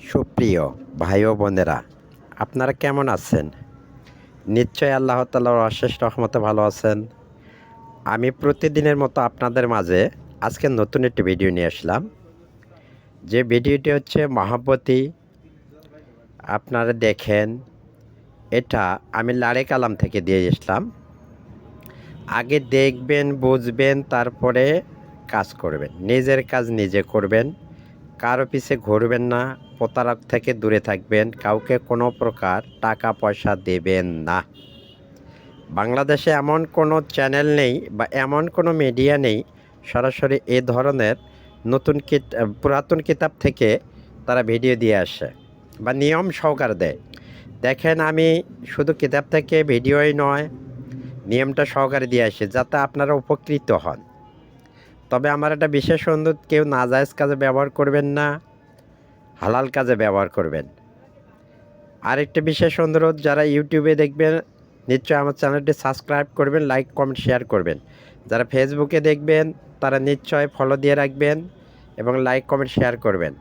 সুপ্রিয় ভাই ও বোনেরা, আপনারা কেমন আছেন? নিশ্চয় আল্লাহ তাআলার অশেষ রহমতে ভালো আছেন। আমি প্রতিদিনের মতো আপনাদের মাঝে আজকে নতুন একটি ভিডিও নিয়ে আসলাম। যে ভিডিওটি হচ্ছে মহাব্বতী। আপনারা দেখেন, এটা আমি লাড়ে কালাম থেকে দিয়ে আসলাম। আগে দেখবেন, বুঝবেন, তারপরে কাজ করবেন। নিজের কাজ নিজে করবেন, কারো পিছে ঘুরবেন না, প্রতারক থেকে দূরে থাকবেন, কাউকে কোনো প্রকার টাকা পয়সা দেবেন না। বাংলাদেশে এমন কোনো চ্যানেল নেই বা এমন কোনো মিডিয়া নেই সরাসরি এ ধরনের পুরাতন কিতাব থেকে তারা ভিডিও দিয়ে আসে বা নিয়ম সহকারে দেয়। দেখেন, আমি শুধু কিতাব থেকে ভিডিওই নয়, নিয়মটা সহকারে দিয়ে আসি যাতে আপনারা উপকৃত হন। তবে আমার একটা বিশেষ অনুরোধ, কেউ নাজায়েজ কাজে ব্যবহার করবেন না, হালাল কাজে ব্যবহার করবেন। আরেকটি বিশেষ অনুরোধ, যারা ইউটিউবে দেখবেন নিশ্চয়ই আমার চ্যানেলটি সাবস্ক্রাইব করবেন, লাইক কমেন্ট শেয়ার করবেন। যারা ফেসবুকে দেখবেন তারা নিশ্চয় ফলো দিয়ে রাখবেন এবং লাইক কমেন্ট শেয়ার করবেন।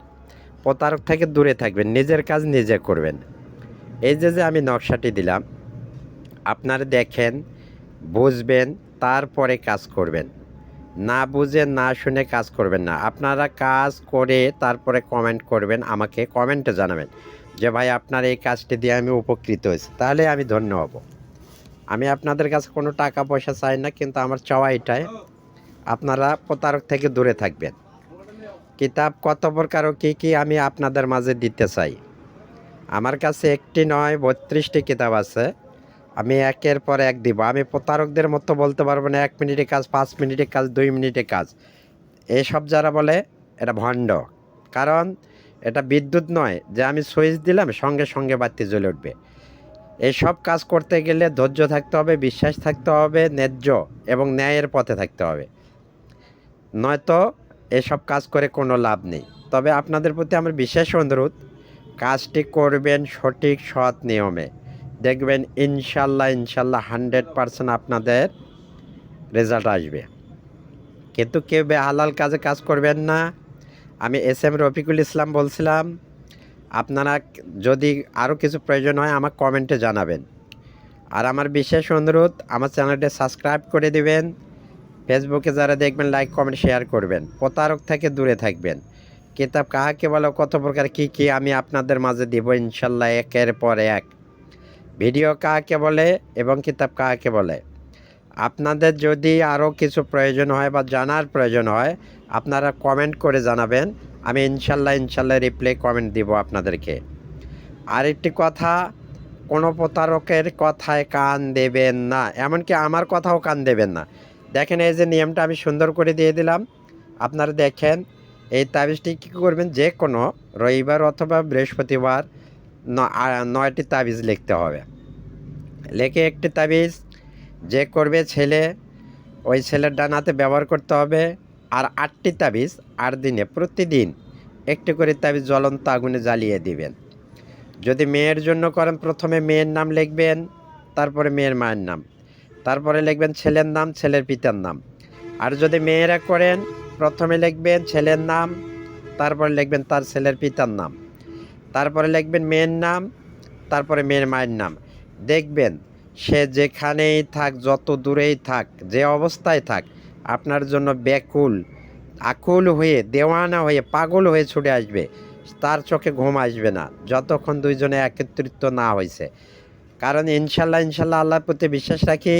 প্রতারক থেকে দূরে থাকবেন, নিজের কাজ নিজে করবেন। এই যে আমি নকশাটি দিলাম, আপনারা দেখেন, বুঝবেন, তারপরে কাজ করবেন। না বুঝে না শুনে কাজ করবেন না। আপনারা কাজ করে তারপরে কমেন্ট করবেন, আমাকে কমেন্টে জানাবেন যে ভাই আপনার এই কাজটি দিয়ে আমি উপকৃত হয়েছি, তাহলে আমি ধন্য হব। আমি আপনাদের কাছে কোনো টাকা পয়সা চাই না, কিন্তু আমার চাওয়া এটাই, আপনারা প্রতারক থেকে দূরে থাকবেন। কিতাব কত প্রকার ও কী কী আমি আপনাদের মাঝে দিতে চাই। আমার কাছে একটি নয় 32টি কিতাব আছে। আমি একের পর এক দিব। আমি প্রতারকদের মতো বলতে পারবো না 1 মিনিটে কাজ, 5 মিনিটে কাজ, 2 মিনিটে কাজ। এসব যারা বলে এটা ভণ্ড। কারণ এটা বিদ্যুৎ নয় যে আমি সুইচ দিলাম সঙ্গে সঙ্গে বাতি জ্বলে উঠবে। এইসব কাজ করতে গেলে ধৈর্য থাকতে হবে, বিশ্বাস থাকতে হবে, ন্যায্য এবং ন্যায়ের পথে থাকতে হবে, নয়তো এসব কাজ করে কোনো লাভ নেই। তবে আপনাদের প্রতি আমার বিশেষ অনুরোধ, কাজটি করবেন সঠিক সৎ নিয়মে, দেখবেন ইনশাল্লাহ 100% আপনাদের রেজাল্ট আসবে। কিন্তু কেউ বেহালাল কাজে কাজ করবেন না। আমি SM রফিকুল ইসলাম বলছিলাম। আপনারা যদি আরও কিছু প্রয়োজন হয় আমাকে কমেন্টে জানাবেন। আর আমার বিশেষ অনুরোধ, আমার চ্যানেলটি সাবস্ক্রাইব করে দিবেন। ফেসবুকে যারা দেখবেন লাইক কমেন্ট শেয়ার করবেন। প্রতারক থেকে দূরে থাকবেন। কিতাব কাহাকে বলে, কত প্রকার কী কী আমি আপনাদের মাঝে দিব ইনশাল্লাহ, একের পর এক। ভিডিও কাহাকে বলে এবং কিতাব কাহাকে বলে। আপনাদের যদি আরও কিছু প্রয়োজন হয় বা জানার প্রয়োজন হয়, আপনারা কমেন্ট করে জানাবেন। আমি ইনশাল্লাহ রিপ্লাই কমেন্ট দিব আপনাদেরকে। আরেকটি কথা, কোনো প্রতারকের কথায় কান দেবেন না, এমনকি আমার কথাও কান দেবেন না। দেখেন, এই যে নিয়মটা আমি সুন্দর করে দিয়ে দিলাম, আপনারা দেখেন। এই তাবিজটি কী করবেন, যে কোনো রবিবার অথবা বৃহস্পতিবার 9টি তাবিজ লিখতে হবে। লিখে একটি তাবিজ যে করবে ছেলে, ওই ছেলের ডান হাতে ব্যবহার করতে হবে। আর 8টি তাবিজ 8 দিনে প্রতিদিন একটি করে তাবিজ জ্বলন্ত আগুনে জ্বালিয়ে দিবেন। যদি মেয়ের জন্য করেন, প্রথমে মেয়ের নাম লিখবেন, তারপরে মেয়ের মায়ের নাম, তারপরে লিখবেন ছেলের নাম, ছেলের পিতার নাম। আর যদি মেয়েরা করেন, প্রথমে লিখবেন ছেলের নাম, তারপরে লিখবেন তার ছেলের পিতার নাম, তারপরে লিখবেন মেয়ের নাম, তারপরে মেয়ের মায়ের নাম। দেখবেন সে যেখানেই থাক, যত দূরেই থাক, যে অবস্থায় থাক, আপনার জন্য ব্যাকুল, আকুল হয়ে, দেওয়ানা হয়ে, পাগল হয়ে ছুটে আসবে। তার চোখে ঘুম আসবে না যতক্ষণ দুইজনে একত্রিত না হয়েছে। কারণ ইনশাল্লাহ আল্লাহর প্রতি বিশ্বাস রাখি।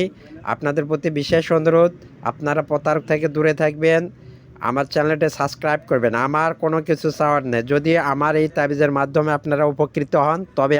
আপনাদের প্রতি বিশেষ অনুরোধ, আপনারা প্রতারক থেকে দূরে থাকবেন। আমার চ্যানেলটি সাবস্ক্রাইব করবেন। আমার কোনো কিছু চাওয়ার নেই। যদি আমার এই তাবিজের মাধ্যমে আপনারা উপকৃত হন, তবে